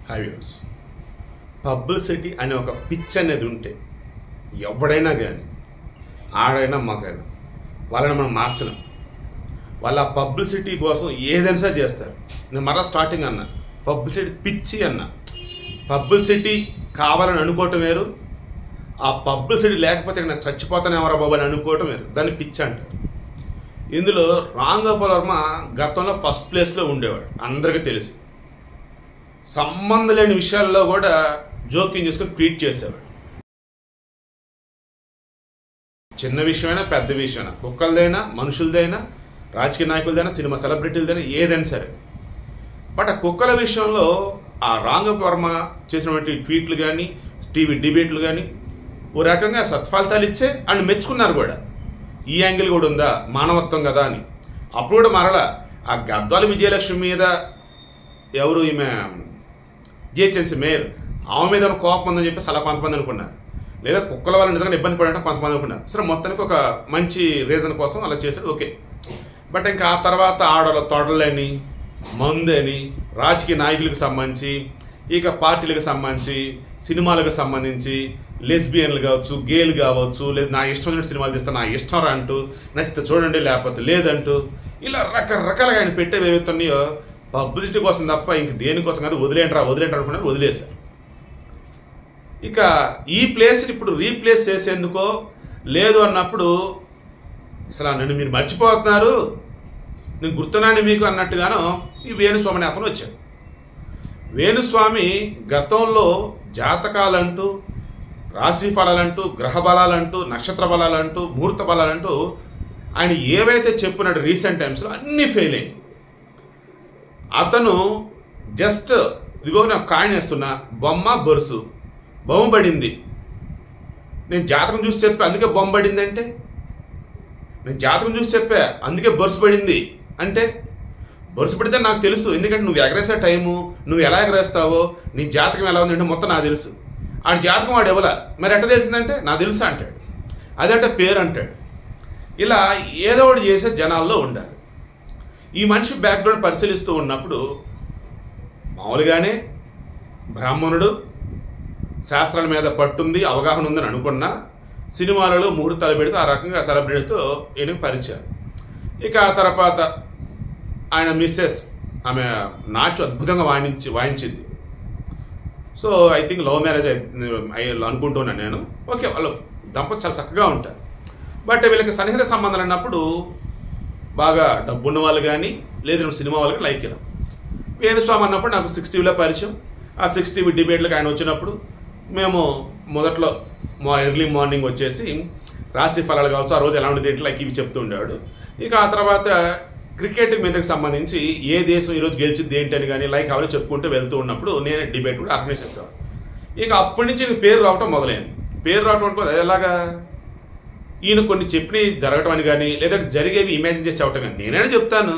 Highways publicity అనే ఒక pitch అనేది ఉంటే ఎవడైనా కానీ ఆడైనా మగైనా వాళ్ళని మనం మార్చలేం. వాళ్ళ పబ్లిసిటీ కోసం ఏదైనా సరే చేస్తారు. నేను మరలా స్టార్టింగ్ అన్నా, పబ్లిసిటీ పిచ్చి అన్నా. పబ్లిసిటీ కావాలని అనుకోవటం వేరు, ఆ పబ్లిసిటీ లేకపోతే నేను చచ్చిపోతానేమరా బాబు అని అనుకోవటం వేరు. దాన్ని పిచ్చి అంటారు. ఇందులో రామ్ గోపాల్ వర్మ గతంలో ఫస్ట్ ప్లేస్లో ఉండేవాడు, అందరికీ తెలిసి. సంబంధం లేని విషయాల్లో కూడా జోక్యం చేసుకొని ట్వీట్ చేసేవాడు. చిన్న విషయమైనా పెద్ద విషయమైనా, కుక్కలదైనా మనుషులదైనా రాజకీయ నాయకులదైనా సినిమా సెలబ్రిటీలదైనా ఏదైనా సరే. బట్ ఆ కుక్కల విషయంలో ఆ రామ్ గోపాల్ వర్మ చేసినటువంటి ట్వీట్లు కానీ టీవీ డిబేట్లు కానీ ఓ రకంగా సత్ఫలితాలు ఇచ్చే అని మెచ్చుకున్నారు కూడా. ఈ యాంగిల్ కూడా ఉందా, మానవత్వం కదా అని. అప్పుడు కూడా మరలా ఆ గద్వాల విజయలక్ష్మి మీద ఎవరు ఈమె జిహెచ్ఎంసీ మేయర్ ఆమె మీద కోపం ఉందని చెప్పేసి అలా కొంతమంది అనుకున్నారు, లేదా కుక్కల వల్ల నిజంగా ఇబ్బంది పడటం కొంతమంది అనుకున్నారు. సరే, మొత్తానికి ఒక మంచి రీజన్ కోసం అలా చేశాడు, ఓకే. బట్ ఇంకా ఆ తర్వాత ఆడల తొడలని మందని రాజకీయ నాయకులకు సంబంధించి, ఇక పార్టీలకు సంబంధించి, సినిమాలకు సంబంధించి, లెస్బియన్లు కావచ్చు, గేలు కావచ్చు, లేదా నా ఇష్టం వచ్చినట్టు సినిమాలు తీస్తాను, నా ఇష్టం అంటూ, నచ్చితే చూడండి లేకపోతే లేదంటూ, ఇలా రకరకాలుగా ఆయన పెట్టేవి ఏవైతున్నాయో పబ్లిసిటీ కోసం తప్ప ఇంక దేనికోసం కాదు. వదిలేంటారా అనుకున్నారు, వదిలేశారు. ఇక ఈ ప్లేస్ని ఇప్పుడు రీప్లేస్ చేసేందుకో లేదు అన్నప్పుడు అసలు నన్ను మీరు మర్చిపోతున్నారు, నేను గుర్తున్నాను మీకు అన్నట్టుగానో ఈ వేణుస్వామి అనే అతను వచ్చాడు. వేణుస్వామి గతంలో జాతకాలంటూ, రాశి ఫలాలంటూ, గ్రహ బలాలంటూ, నక్షత్ర బలాలంటూ, ముహూర్త బలాలంటూ ఆయన ఏవైతే చెప్పినాడు రీసెంట్ టైమ్స్లో అన్నీ ఫెయిల్ అయింది. అతను జస్ట్ ఇదిగో నాకు కాయిన్ వేస్తున్నా, బొమ్మ బొరుసు, బొమ్మ పడింది, నేను జాతకం చూసి చెప్పా అందుకే బొమ్మ పడింది అంటే, నేను జాతకం చూసి చెప్పా అందుకే బొరుసు పడింది అంటే, బొరుసు పడితే నాకు తెలుసు, ఎందుకంటే నువ్వు ఎగరేసే టైము, నువ్వు ఎలా ఎగరేస్తావో, నీ జాతకం ఎలా ఉందంటే మొత్తం నాకు తెలుసు. ఆడి జాతకం వాడు ఎవలా మరి ఎట్ట తెలిసిందంటే నాకు తెలుసు అంటాడు, అదంటే పేరు అంటాడు. ఇలా ఏదో ఒకటి చేసే జనాల్లో ఉండాలి. ఈ మనిషి బ్యాక్గ్రౌండ్ పరిశీలిస్తూ ఉన్నప్పుడు మామూలుగానే బ్రాహ్మణుడు, శాస్త్రాల మీద పట్టుంది, అవగాహన ఉందని అనుకున్నా, సినిమాలలో ముహూర్తాలు పెడితే ఆ రకంగా సెలబ్రిటీతో ఈయనకు పరిచయం. ఇక ఆ తర్వాత ఆయన మిస్సెస్ ఆమె నాచు అద్భుతంగా వాయించింది. So I think love marriage అనుకుంటున్నాను నేను. ఓకే, వాళ్ళు దంపతి చాలా చక్కగా ఉంటారు. బట్ వీళ్ళకి సన్నిహిత సంబంధాలు అన్నప్పుడు బాగా డబ్బున్న వాళ్ళు కానీ లేదు సినిమా వాళ్ళు కానీ లైక్ ఇలా. వేణుస్వామి అన్నప్పుడు నాకు 6TV పరిచయం. ఆ 6TV డిబేట్లకు ఆయన వచ్చినప్పుడు మేము మొదట్లో ఎర్లీ మార్నింగ్ వచ్చేసి రాశి ఫలాలు కావచ్చు, ఆ రోజు ఎలా ఉండేది ఎట్లా ఇవి చెప్తూ ఉండేవాడు. ఇక ఆ తర్వాత క్రికెట్ మీదకి సంబంధించి ఏ దేశం ఈరోజు గెలిచింది ఏంటి అని కానీ లైక్ అవన్నీ చెప్పుకుంటూ వెళ్తూ ఉన్నప్పుడు నేనే డిబేట్ కూడా ఆర్గనైజ్ చేసేవాడు. ఇక అప్పటి నుంచి పేరు రావటం మొదలైంది. పేరు రావటం అంటే ఎలాగా, ఈయన కొన్ని చెప్పినవి జరగటం అని కానీ లేదా జరిగేవి ఇమాజిన్ చేసి చెప్పటం కానీ. నేనైనా చెప్తాను,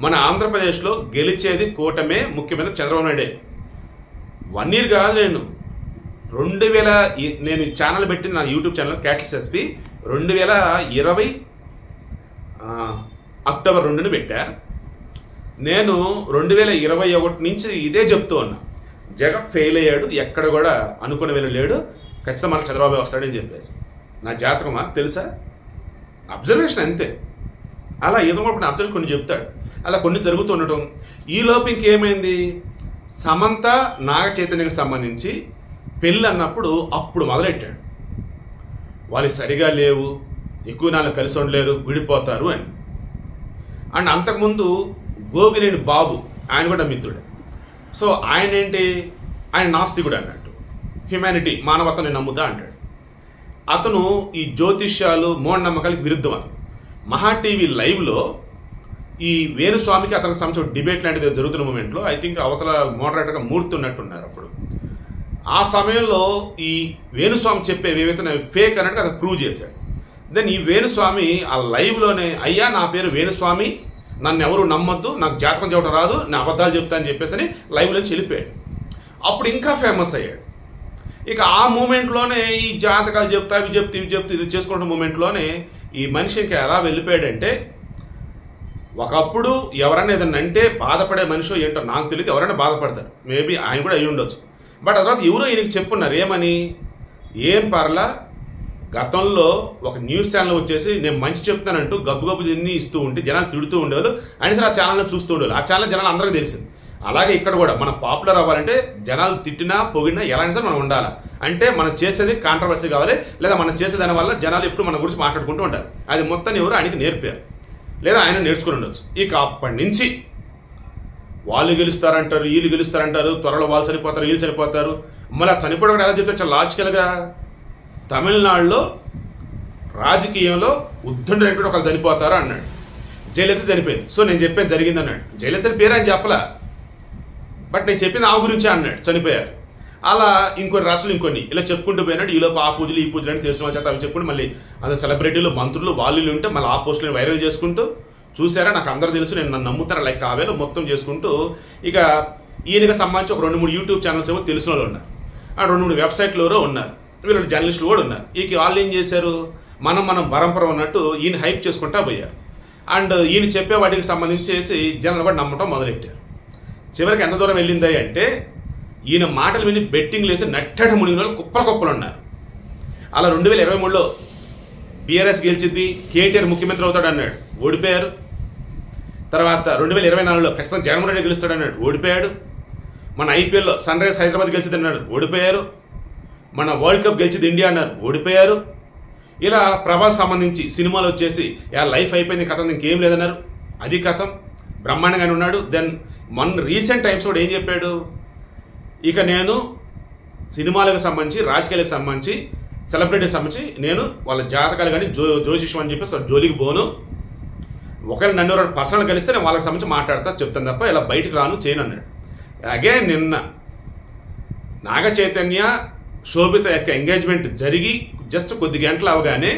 మన ఆంధ్రప్రదేశ్లో గెలిచేది కూటమే, ముఖ్యమైన చంద్రబాబు నాయుడే. 1 year కాదు, నేను ఛానల్ పెట్టింది నా YouTube channel cattles SP 2020 October 2న పెట్టా. నేను 2021 నుంచి ఇదే చెప్తూ ఉన్నా, జగన్ ఫెయిల్ అయ్యాడు, ఎక్కడ కూడా అనుకుని వెళ్ళలేడు, ఖచ్చితంగా మన చంద్రబాబు వస్తాడని చెప్పేసి. నా జాతకమా తెలుసా, అబ్జర్వేషన్ అంతే. అలా ఏదో కొన్ని అబ్జర్వేషన్ కొన్ని చెప్తాడు, అలా కొన్ని జరుగుతుండటం. ఈలోపు ఇంకేమైంది, సమంత నాగ చైతన్యకి సంబంధించి పెళ్ళి అన్నప్పుడు అప్పుడు మొదలెట్టాడు, వాళ్ళు సరిగా లేవు, ఎక్కువ నాలుగు కలిసి ఉండలేరు, విడిపోతారు అని. అండ్ అంతకుముందు గోగినేని బాబు ఆయన కూడా మిత్రుడే. సో ఆయన ఏంటి, ఆయన నాస్తికుడు అన్నట్టు, హ్యుమానిటీ మానవత్వం నేను నమ్ముతా అంటాడు. అతను ఈ జ్యోతిష్యాలు మూఢనమ్మకాలకు విరుద్ధం. అతను మహా టీవీ లైవ్లో ఈ వేణుస్వామికి అతనికి సంబంధించిన డిబేట్ లాంటిది జరుగుతున్న మూమెంట్లో ఐ థింక్ అవతల మోడరేటర్గా మూర్తి ఉన్నట్టున్నారు. అప్పుడు ఆ సమయంలో ఈ వేణుస్వామి చెప్పేవి ఏవైతే ఫేక్ అన్నట్టు అతను ప్రూవ్ చేశాడు. దెన్ ఈ వేణుస్వామి ఆ లైవ్లోనే, అయ్యా నా పేరు వేణుస్వామి, నన్ను ఎవరు నమ్మొద్దు, నాకు జాతకం చెప్పడం రాదు, నేను అబద్ధాలు చెప్తా అని చెప్పేసి అని లైవ్లో వెళ్ళిపోయాడు. అప్పుడు ఇంకా ఫేమస్ అయ్యాడు. ఇక ఆ మూమెంట్లోనే ఈ జాతకాలు చెప్తా, ఇవి చెప్తే ఇది చేసుకున్న మూమెంట్లోనే ఈ మనిషి ఇంకా ఎలా వెళ్ళిపోయాడంటే, ఒకప్పుడు ఎవరైనా ఏదన్నా అంటే బాధపడే మనిషి ఏంటో నాకు తెలియదు, ఎవరైనా బాధపడతారు, మేబీ ఆయన కూడా అయ్యి ఉండొచ్చు. బట్ ఆ తర్వాత ఎవరో ఈయనకి చెప్పున్నారు ఏమని, ఏం పర్లా గతంలో ఒక న్యూస్ ఛానల్ వచ్చేసి నేను మంచి చెప్తానంటూ గబ్బు తిన్ని ఇస్తూ ఉంటే జనాలు తిడుతూ ఉండేవాళ్ళు, అయినా సరే ఆ ఛానల్లో చూస్తూ ఉండేవాళ్ళు. ఆ ఛానల్ జనాలు అందరికీ తెలిసింది. అలాగే ఇక్కడ కూడా మనం పాపులర్ అవ్వాలంటే జనాలు తిట్టినా పొగిడినా ఎలా అయినా సరే మనం ఉండాలి. అంటే మనం చేసేది కాంట్రవర్సీ కావాలి, లేదా మనం చేసేదాని వల్ల జనాలు ఎప్పుడు మన గురించి మాట్లాడుకుంటూ ఉంటారు. అది మొత్తం ఎవరు ఆయనకి నేర్పారు, లేదా ఆయన నేర్చుకుని ఉండొచ్చు. ఇక అప్పటి నుంచి వాళ్ళు గెలుస్తారంటారు, వీళ్ళు గెలుస్తారంటారు, త్వరలో వాళ్ళు చనిపోతారు, వీళ్ళు చనిపోతారు. మళ్ళీ ఆ చనిపోవడం కూడా ఎలా చెప్తే చాలా లాజికల్గా తమిళనాడులో రాజకీయంలో ఉద్దండరెడ్డి ఒకళ్ళు చనిపోతారు అన్నాడు, జయలలిత చనిపోయింది. సో నేను చెప్పేది జరిగింది అన్నాడు. జయలలిత పేరు ఆయన చెప్పలా, బట్ నేను చెప్పింది ఆ గురించే అన్నాడు, చనిపోయారు. అలా ఇంకొన్ని రాష్ట్రాలు ఇంకొన్ని ఇలా చెప్పుకుంటూ పోయినాడు. ఈలోపు ఆ పూజలు ఈ పూజలు అని తెలిసిన వాళ్ళ చేత అవి చెప్పుకుంటూ మళ్ళీ అందులో సెలబ్రిటీలు మంత్రులు వాళ్ళు ఉంటే మళ్ళీ ఆ పోస్టులను వైరల్ చేసుకుంటూ చూసారా నాకు అందరూ తెలుసు నేను నన్ను నమ్ముతారా లైక్ ఆ వేలో మొత్తం చేసుకుంటూ ఇక ఈయనకి సంబంధించి ఒక 2-3 యూట్యూబ్ ఛానల్స్ ఏమో తెలిసిన వాళ్ళు ఉన్నారు, ఆ 2-3 వెబ్సైట్లు ఎవరో ఉన్నారు, వీళ్ళు జర్నలిస్టులు కూడా ఉన్నారు. ఇక వాళ్ళు ఏం చేశారు, మనం పరంపర ఉన్నట్టు ఈయన హైప్ చేసుకుంటా పోయారు. అండ్ ఈయన చెప్పే వాటికి సంబంధించేసి జనాలు కూడా నమ్మటం మొదలెట్టారు. చివరికి ఎంత దూరం వెళ్ళింది అంటే ఈయన మాటలు విని బెట్టింగ్లు వేసి నట్టట మునిగిన వాళ్ళు కుప్పలు ఉన్నారు. అలా 2023లో బీఆర్ఎస్ గెలిచింది, కేటీఆర్ ముఖ్యమంత్రి అవుతాడు అన్నాడు, ఓడిపోయారు. తర్వాత 2024లో ఖచ్చితంగా జగన్మోహన్ రెడ్డి గెలుస్తాడు అన్నాడు, ఓడిపోయాడు. మన ఐపీఎల్లో సన్ రైజర్స్ హైదరాబాద్ గెలిచింది అన్నాడు, ఓడిపోయారు. మన వరల్డ్ కప్ గెలిచింది ఇండియా అన్నారు, ఓడిపోయారు. ఇలా ప్రభాస్ సంబంధించి సినిమాలు వచ్చేసి లైఫ్ అయిపోయింది, కథ ఇంకేం లేదన్నారు, అది కథం బ్రహ్మాండంగానే ఉన్నాడు. దెన్ మొన్న రీసెంట్ టైమ్స్ కూడా ఏం చెప్పాడు, ఇక నేను సినిమాలకు సంబంధించి రాజకీయాలకు సంబంధించి సెలబ్రిటీకి సంబంధించి నేను వాళ్ళ జాతకాలు కానీ జ్యోతిష్యం అని చెప్పేసి జోలికి పోను, ఒకవేళ నన్ను పర్సనల్ కలిస్తే నేను వాళ్ళకి సంబంధించి మాట్లాడతా చెప్తాను తప్ప ఇలా బయటకు రాను చేయను అన్నాడు. అలాగే నిన్న నాగ చైతన్య శోభిత యొక్క ఎంగేజ్మెంట్ జరిగి జస్ట్ కొద్ది గంటలు అవగానే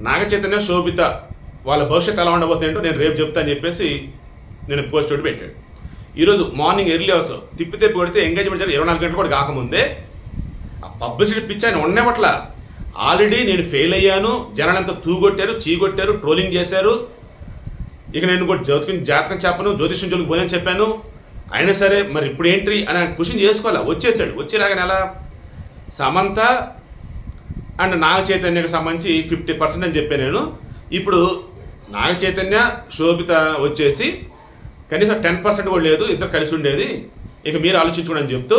నాగ చైతన్య శోభిత వాళ్ళ భవిష్యత్తు ఎలా ఉండబోతుందో నేను రేపు చెప్తా అని చెప్పేసి నేను పోస్ట్ ఒకటి పెట్టాడు. ఈరోజు మార్నింగ్ ఎర్లీ అవర్స్ తిప్పి కొడితే ఎంగేజ్మెంట్ జరిగి 24 గంటలు కూడా కాకముందే ఆ పబ్లిసిటీ పిచ్చి ఆయన ఉండేవట్ల ఆల్రెడీ నేను ఫెయిల్ అయ్యాను, జనాలంతా తూగొట్టారు, చీగొట్టారు, ట్రోలింగ్ చేశారు, ఇక నేను కూడా జాతకం చెప్పను, జ్యోతిష్యం జోలికి పోయినని చెప్పాను, అయినా సరే మరి ఇప్పుడు ఏంటి అని క్వశ్చన్ చేసుకోవాలా. వచ్చేసాడు. వచ్చేలాగానే ఎలా సమంత అండ్ నాగ చైతన్యకి సంబంధించి 50% అని చెప్పాను నేను. ఇప్పుడు నాగ చైతన్య శోభిత వచ్చేసి కనీసం 10% కూడా లేదు, ఇద్దరు కలిసి ఉండేది, ఇక మీరు ఆలోచించుకోండి అని చెప్తూ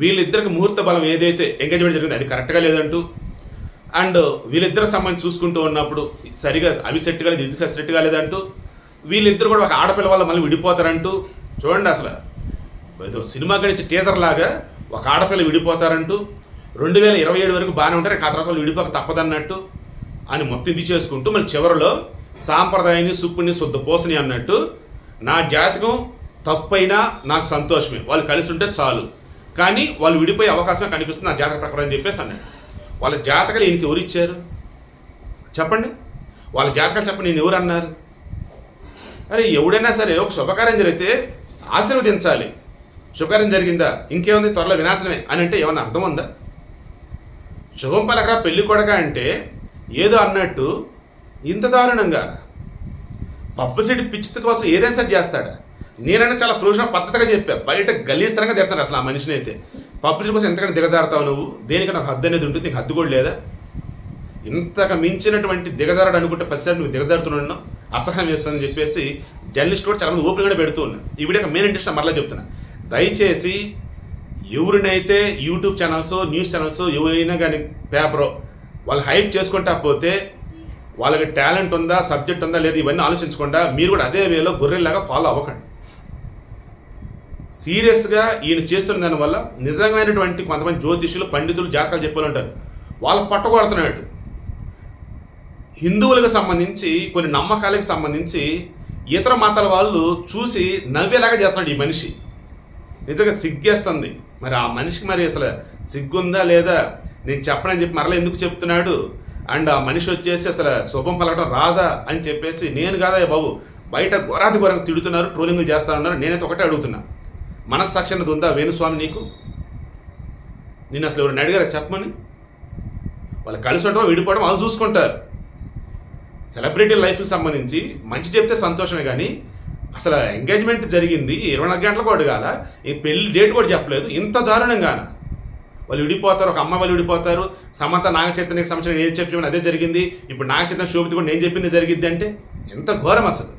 వీళ్ళిద్దరికి ముహూర్త బలం ఏదైతే ఎంగేజ్మెంట్ జరిగింది అది కరెక్ట్గా లేదంటూ, అండ్ వీళ్ళిద్దరికి సంబంధించి చూసుకుంటూ ఉన్నప్పుడు సరిగా అవి సెట్ కాలేదు, ఇది సెట్ కాలేదంటూ, వీళ్ళిద్దరు కూడా ఒక ఆడపిల్ల వల్ల మళ్ళీ విడిపోతారంటూ, చూడండి అసలు ఏదో సినిమా గడిచి టీజర్ లాగా ఒక ఆడపిల్ల విడిపోతారంటూ, 2027 వరకు బాగానే ఉంటారు, ఆ తర్వాత వాళ్ళు విడిపోక తప్పదన్నట్టు అని మొత్తం ఇది చేసుకుంటూ మళ్ళీ చివరిలో సాంప్రదాయాన్ని సుప్పుని శుద్ధ పోసని అన్నట్టు నా జాతకం తప్పైనా నాకు సంతోషమే, వాళ్ళు కలిసి ఉంటే చాలు, కానీ వాళ్ళు విడిపోయే అవకాశమే కనిపిస్తుంది నా జాతక ప్రకారం అని చెప్పేసి అన్నాడు. వాళ్ళ జాతకాలు ఈయనకి ఎవరు ఇచ్చారు చెప్పండి, వాళ్ళ జాతకాలు చెప్పండి, నేను ఎవరు అన్నారు? అరే ఎవడైనా సరే ఒక శుభకార్యం జరిగితే ఆశీర్వదించాలి, శుభకార్యం జరిగిందా ఇంకేముంది త్వరలో వినాశనమే అని అంటే ఏమన్నా అర్థం ఉందా? శుభం పలకరా పెళ్లి కొడక అంటే ఏదో అన్నట్టు ఇంత దారుణంగా పబ్లిసిటీ పిచ్చి కోసం ఏదైనా సరే చేస్తాడా? నేనైనా చాలా ఫ్రూషణ పద్ధతిగా చెప్పా, బయట గలీస్తరంగా తిడతాను అసలు ఆ మనిషిని అయితే. పబ్లిసిటీ కోసం ఎంతకంటే దిగజారుతావు నువ్వు, దేనికి నాకు హద్దు అనేది ఉంటుంది, నీకు హద్దు కూడా లేదా? ఇంతగా మించినటువంటి దిగజారడు అనుకుంటే ప్రతిసారి నువ్వు దిగజారుతున్నాను, అసహ్యం వేస్తుందని చెప్పేసి జర్నలిస్ట్ కూడా చాలా మంది ఓపెన్గానే పెడుతూ ఉన్నా. ఈ వీడియో మెయిన్ ఇంట్రెస్ట్ మరలా చెప్తున్నా, దయచేసి ఎవరినైతే యూట్యూబ్ ఛానల్స్ న్యూస్ ఛానల్స్ ఎవరైనా కానీ పేపరో వాళ్ళు హైప్ చేసుకుంటా పోతే వాళ్ళకి టాలెంట్ ఉందా సబ్జెక్ట్ ఉందా లేదా ఇవన్నీ ఆలోచించకుండా మీరు కూడా అదే వేలో గొర్రెల్లాగా ఫాలో అవ్వకండి. సీరియస్గా ఈయన చేస్తున్న దానివల్ల నిజమైనటువంటి కొంతమంది జ్యోతిష్యులు పండితులు జాతకాలు చెప్పాలంటారు, వాళ్ళు పట్టగొడుతున్నాడు. హిందువులకు సంబంధించి కొన్ని నమ్మకాలకు సంబంధించి ఇతర మతాల వాళ్ళు చూసి నవ్వేలాగా చేస్తున్నాడు ఈ మనిషి. నిజంగా సిగ్గేస్తుంది. మరి ఆ మనిషికి మరి అసలు సిగ్గుందా లేదా నేను చెప్పనని చెప్పి మరలా ఎందుకు చెప్తున్నాడు? అండ్ ఆ మనిషి వచ్చేసి అసలు శుభం పలకడం రాదా అని చెప్పేసి నేను కాదా బాబు, బయట ఘోరాతి ఘోరంగా తిడుతున్నారు, ట్రోలింగ్లు చేస్తారన్నారు. నేనైతే ఒకటే అడుగుతున్నా, మనస్సాక్షి అన్నది ఉందా వేణుస్వామి నీకు? నేను అసలు ఎవరిని అడిగారా చెప్పమని? వాళ్ళు కలిసి ఉండడం విడిపోవడం వాళ్ళు చూసుకుంటారు. సెలబ్రిటీ లైఫ్కి సంబంధించి మంచి చెప్తే సంతోషమే కానీ అసలు ఎంగేజ్మెంట్ జరిగింది 24 గంటలు కూడా కాల, ఈ పెళ్లి డేట్ కూడా చెప్పలేదు. ఇంత దారుణంగాన వాళ్ళు విడిపోతారు, ఒక అమ్మ వాళ్ళు విడిపోతారు. సమంత నాగ చైతన్యకి సంబంధించిన ఏది చెప్పాను అదే జరిగింది. ఇప్పుడు నాగ చైతన్య శోభిత కూడా నేను చెప్పింది జరిగింది అంటే ఎంత ఘోరం అసలు.